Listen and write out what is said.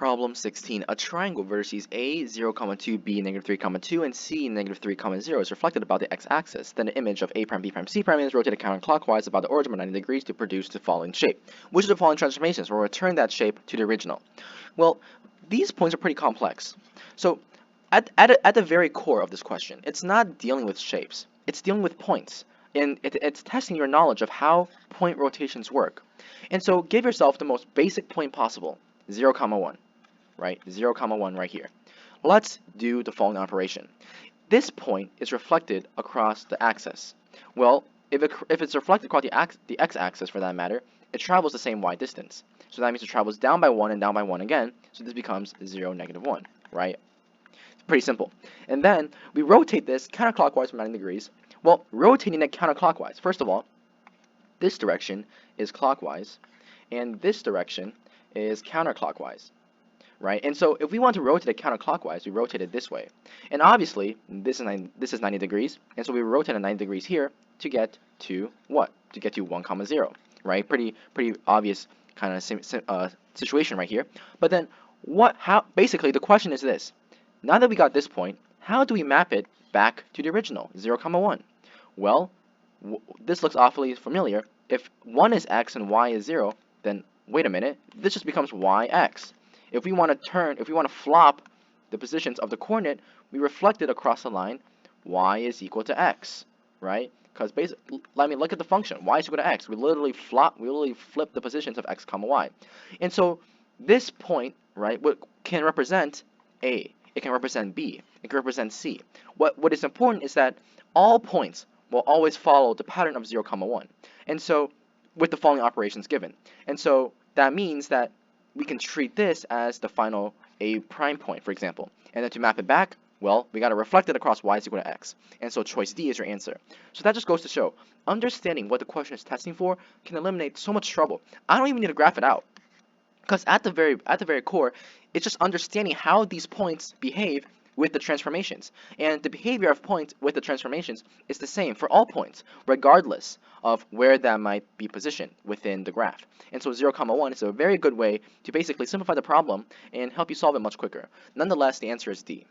Problem 16. A triangle vertices A 0, 2, B negative 3, 2, and C negative 3, 0 is reflected about the x-axis. Then the image of A prime, B prime, C prime is rotated counterclockwise about the origin by 90 degrees to produce the following shape. Which of the following transformations will return that shape to the original? Well, these points are pretty complex. So at the very core of this question, it's not dealing with shapes. It's dealing with points. And it's testing your knowledge of how point rotations work. And so give yourself the most basic point possible. 0, 1, right? 0, 1 right here. Let's do the following operation. This point is reflected across the axis. Well, if it's reflected across the x-axis for that matter, it travels the same y distance. So that means it travels down by 1 and down by 1 again. So this becomes 0, -1, right? It's pretty simple. And then we rotate this counterclockwise for 90 degrees. Well, rotating it counterclockwise, first of all, this direction is clockwise, and this direction is counterclockwise, right? And so if we want to rotate it counterclockwise, we rotate it this way. And obviously, this is 90 degrees, and so we rotate it 90 degrees here to get to what? To get to 1, 0, right? Pretty obvious kind of situation right here. But then basically the question is this. Now that we got this point, how do we map it back to the original, 0, 1? Well, this looks awfully familiar. If 1 is x and y is 0, then wait a minute, this just becomes yx. If we want to flop the positions of the coordinate, we reflect it across the line, y is equal to x, right? Because basically, let me look at the function, y is equal to x. We literally flip the positions of x, y. And so this point, right, can represent A. It can represent B. It can represent C. What is important is that all points will always follow the pattern of 0, 1. And so, with the following operations given. And so, that means that we can treat this as the final A prime point, for example. And then to map it back, well, we got to reflect it across y is equal to x. And so choice D is your answer. So that just goes to show, understanding what the question is testing for can eliminate so much trouble. I don't even need to graph it out. Because at the very core, it's just understanding how these points behave with the transformations. And the behavior of points with the transformations is the same for all points, regardless of where that might be positioned within the graph. And so 0, 1 is a very good way to basically simplify the problem and help you solve it much quicker. Nonetheless, the answer is D.